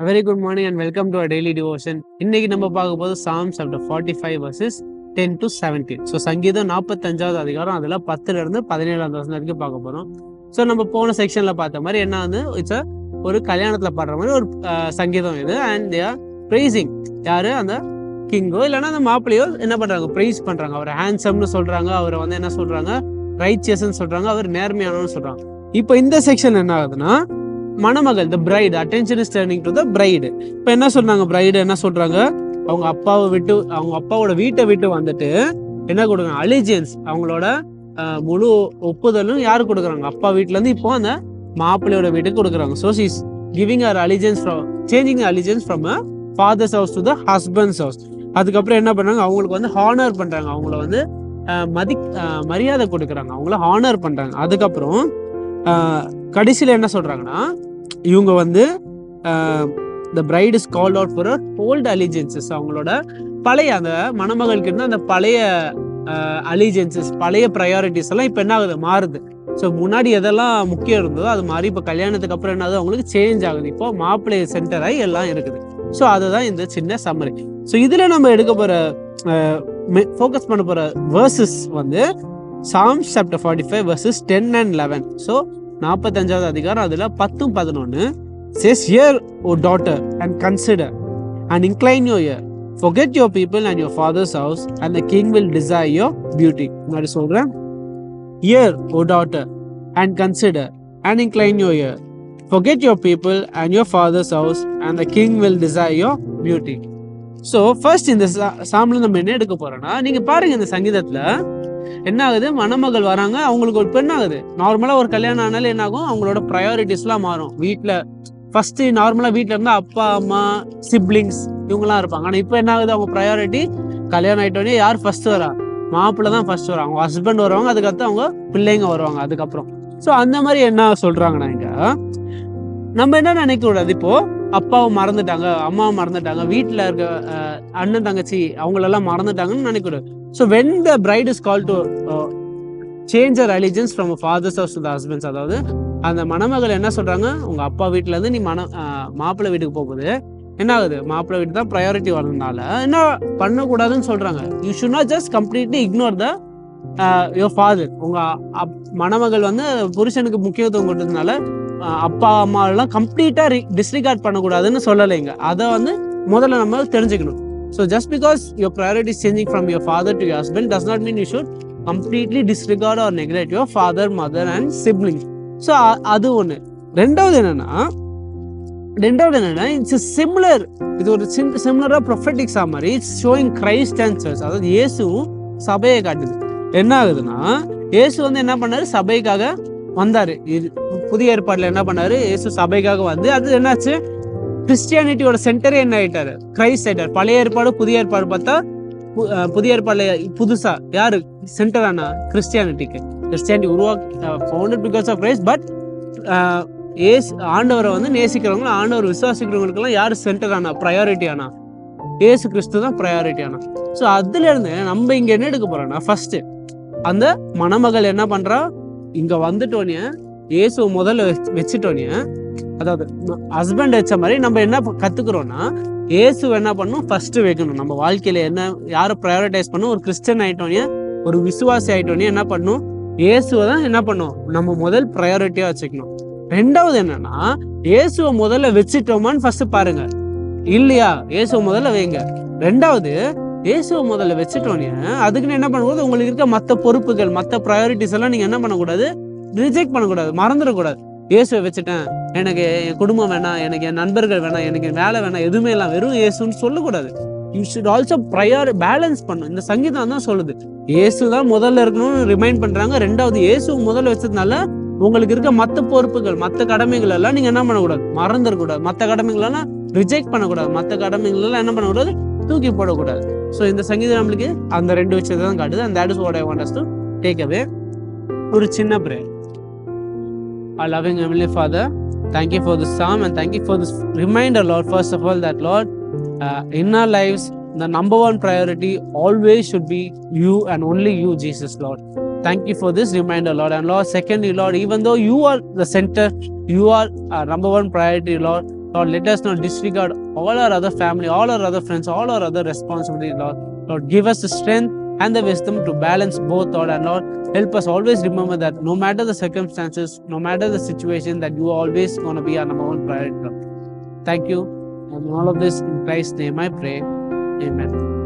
Very good morning and welcome to daily devotion. இன்னைக்கு நம்ம பார்க்க போது Psalms chapter 45 verses 10 to 17. So சங்கீதம் 45வது அதிகாரம் அதில் 10ல இருந்து 17வது வசனம் வரைக்கும் பார்க்க போகிறோம். ஸோ நம்ம போன செக்ஷன்ல பார்த்த மாதிரி என்ன வந்து இட்ஸ் ஒரு கல்யாணத்தில் பாடுற மாதிரி ஒரு சங்கீதம் இது. அண்ட் தே ஆர் ப்ரைசிங் யாரு அந்த கிங்கோ இல்லைன்னா அந்த மாப்பிள்ளையோ என்ன பண்றாங்க, ப்ரைஸ் பண்றாங்க. அவர் ஹேண்ட்ஸம்னு சொல்றாங்க, அவரை வந்து என்ன சொல்றாங்க, ரைச்சியஸ்ன்னு சொல்றாங்க, அவர் நேர்மையானன்னு சொல்றாங்க. இப்போ இந்த செக்ஷன் என்ன ஆகுதுன்னா, மணமகள் the bride attention is turning to the bride. இப்போ என்ன சொல்றாங்க, பிரைடு என்ன சொல்றாங்க, அவங்க அப்பாவை விட்டு அவங்க அப்பாவோட வீட்டை விட்டு வந்துட்டு என்ன கொடுக்குறாங்க, அலிஜியன்ஸ் அவங்களோட முழு ஒப்புதலும் யாரு கொடுக்குறாங்க, அப்பா வீட்டுல இருந்து இப்போ அந்த மாப்பிள்ளையோட வீட்டுக்கு கொடுக்குறாங்க. So she's giving her allegiance from changing allegiance from father's house to the husband's house. அதுக்கப்புறம் என்ன பண்றாங்க, அவங்களுக்கு வந்து ஹானர் பண்றாங்க, அவங்கள வந்து மரியாதை கொடுக்குறாங்க, அவங்கள ஹானர் பண்றாங்க. அதுக்கப்புறம் கடைசியில் என்ன சொல்றாங்கன்னா, இவங்க வந்து the bride is called out for her old allegiances. அவங்களோட பழைய அந்த மணமகளுக்கு இருந்த அந்த பழைய அலிஜென்சஸ், பழைய ப்ரையாரிட்டிஸ் எல்லாம் இப்போ என்ன ஆகுது, மாறுது. ஸோ முன்னாடி எதெல்லாம் முக்கியம் இருந்ததோ அது மாதிரி இப்போ கல்யாணத்துக்கு அப்புறம் என்ன ஆகுது, அவங்களுக்கு சேஞ்ச் ஆகுது. இப்போ மாப்பிள்ளை சென்டராகி எல்லாம் இருக்குது. ஸோ அதுதான் இந்த சின்ன சம்மரி. ஸோ இதில் நம்ம எடுக்க போகிற ஃபோக்கஸ் பண்ண போகிற வேர்சஸ் வந்து Psalms chapter 45 verses 10 and 11. So 45வது அதிகாரம் அதில் 10-11 says, "Hear, O daughter, and consider, and incline your ear. Forget your people and your father's house, and the king will desire your beauty." நான் சொல்றேன், "Hear, O daughter, and consider, and incline your ear. Forget your people and your father's house, and the king will desire your beauty." So first இந்த சாம்ல நம்ம என்ன எடுக்க போறோம்னா, நீங்க பாருங்க இந்த சங்கீதத்துல என்ன ஆகுது, மணமகள் வராங்க, அவங்களுக்கு ஒரு பெண் ஆகுது. நார்மலா ஒரு கல்யாணம் ஆனாலும் என்ன ஆகும், அவங்களோட ப்ரையாரிட்டிஸ்லாம் மாறும். வீட்டில் ஃபர்ஸ்ட் நார்மலா வீட்டில் இருந்தால் அப்பா அம்மா சிப்ளிங்ஸ் இவங்கெல்லாம் இருப்பாங்க. ஆனால் இப்போ என்ன ஆகுது, அவங்க ப்ரையாரிட்டி கல்யாணம் ஆகிட்டோடனே யார் ஃபர்ஸ்ட் வரா, மாப்பிள்ளை தான் ஃபர்ஸ்ட் வரும். அவங்க ஹஸ்பண்ட் வருவாங்க, அதுக்கடுத்து அவங்க பிள்ளைங்க வருவாங்க அதுக்கப்புறம். ஸோ அந்த மாதிரி என்ன சொல்றாங்கன்னா, இங்க நம்ம என்ன நினைக்க கூடாது, இப்போ அப்பாவை மறந்துட்டாங்க, அம்மாவை மறந்துட்டாங்க, வீட்டில் இருக்க அண்ணன் தங்கச்சி அவங்களெல்லாம் மறந்துட்டாங்கன்னு நினைக்கூடாது. So when the bride is call to change her allegiance from a father's house to the husband's, அதாவது அந்த மணமகள் என்ன சொல்றாங்க, உங்க அப்பா வீட்டுல இருந்து நீ மாப்பிள்ளை வீட்டுக்கு போகுது, என்ன ஆகுது, மாப்பிள்ளை வீட்டு தான் ப்ரையாரிட்டி வரதுனால என்ன பண்ணக்கூடாதுன்னு சொல்றாங்க. You should not just completely ignore the your father. உங்க மணமகள் வந்து புருஷனுக்கு முக்கியத்துவம் கொடுத்ததுனால அப்பா அம்மா எல்லாம் கம்ப்ளீட்டா டிஸ்ரிகார்ட் பண்ணக்கூடாதுன்னு சொல்லலைங்க. அதை வந்து முதல்ல நம்ம தெரிஞ்சுக்கணும். So just because your priority is changing from your father to your husband does not mean you should completely disregard or neglect your father, mother and siblings. So அது ஒன்று. ரெண்டாவது என்னன்னா இட்ஸ் சிமிலர், இது ஒரு சிமிலரா prophetic summary. It's showing Christ and church, அதாவது இயேசுவும் சபையை காட்டுது. என்ன ஆகுதுன்னா, இயேசு வந்து என்ன பண்ணாரு, சபைக்காக வந்தாரு. புதிய ஏற்பாடுல என்ன பண்ணாரு, இயேசு சபைக்காக வந்து அது என்னாச்சு, கிறிஸ்டியானிட்டியோட சென்டரே என்ன ஆயிட்டாரு, கிரைஸ்ட் ஆயிட்டாரு. பழைய ஏற்பாடு புதிய ஏற்பாடு பார்த்தா புதிய ஏற்பாடுல புதுசா யாரு சென்டர் ஆனா, கிறிஸ்டியானிட்டிக்கு. Christianity founded because of Christ. But ஆண்டவரை வந்து நேசிக்கிறவங்க, ஆண்டவர் விசுவாசிக்கிறவங்களுக்கு எல்லாம் யாரு சென்டர் ஆனா, ப்ரையாரிட்டி ஆனா, ஏசு கிறிஸ்து தான் ப்ரையாரிட்டி ஆனா. ஸோ அதுல இருந்து நம்ம இங்க என்ன எடுக்க போறோம்னா, ஃபர்ஸ்ட் அந்த மணமகள் என்ன பண்றா, இங்க வந்துட்டோன்னே இயேசு முதல்ல வச்சுட்டோன்னே, அதாவது ஹஸ்பண்ட் வச்ச மாதிரி நம்ம என்ன கத்துக்கிறோம்னா, இயேசு என்ன பண்ணணும், ஃபர்ஸ்ட் வைக்கணும் நம்ம வாழ்க்கையில. என்ன யாரை ப்ரையாரிட்டைஸ் பண்ணும், ஒரு கிறிஸ்டியன் ஆயிட்டோன்னே, ஒரு விசுவாசி ஆயிட்டோன்னே என்ன பண்ணும், இயேசுவை தான் என்ன பண்ணும், நம்ம முதல் ப்ரையாரிட்டியா வச்சுக்கணும். ரெண்டாவது என்னன்னா, இயேசுவை முதல்ல வச்சுட்டோமான்னு ஃபர்ஸ்ட் பாருங்க. இல்லையா, இயேசுவை முதல்ல வைங்க. ரெண்டாவது, இயேசுவை முதல்ல வச்சுட்டோன்னே அதுக்குன்னு என்ன பண்ணக்கூடாது, உங்களுக்கு இருக்க மற்ற பொறுப்புகள், மற்ற ப்ரையாரிட்டிஸ் எல்லாம் நீங்க என்ன பண்ணக்கூடாது, ரிஜெக்ட் பண்ணக்கூடாது, மறந்துடக்கூடாது. இயேசுவை வச்சுட்டேன், எனக்கு என் குடும்பம் வேணாம், எனக்கு என் நண்பர்கள் வேணாம், எனக்கு வேலை வேணாம், எதுவுமே இல்லை, வெறும் இயேசுன்னு சொல்லக்கூடாது. யூ ஷுட் ஆல்சோ பேலன்ஸ் பண்ணும். இந்த சங்கீதம் தான் சொல்லுது, இயேசு தான் முதல்ல இருக்கணும்னு ரிமைண்ட் பண்றாங்க. ரெண்டாவது, இயேசு முதல்ல வச்சதுனால உங்களுக்கு இருக்க மற்ற பொறுப்புகள், மற்ற கடமைகள் எல்லாம் நீங்க என்ன பண்ணக்கூடாது, மறந்துடக்கூடாது. மற்ற கடமைகள் எல்லாம் ரிஜெக்ட் பண்ணக்கூடாது, மற்ற கடமைகள் எல்லாம் என்ன பண்ணக்கூடாது, தூக்கி போடக்கூடாது. ஸோ இந்த சங்கீதம் நம்மளுக்கு அந்த ரெண்டு விஷயத்தை தான் காட்டுது. and that is what I want us to take away. ஒரு சின்ன prayer. Our loving Heavenly Father, thank you for this psalm and thank you for this reminder, Lord. First of all, that Lord, in our lives, the number one priority always should be you and only you, Jesus, Lord. Thank you for this reminder, Lord. And Lord, secondly, Lord, even though you are the center, you are our number one priority, Lord, Lord, let us not disregard all our other family, all our other friends, all our other responsibilities, Lord. Lord, give us the strength and the wisdom to balance both, Lord. And Lord, help us always remember that no matter the circumstances, no matter the situation, that you are always going to be our number one priority, Lord. Thank you. And all of this in Christ's name I pray. Amen.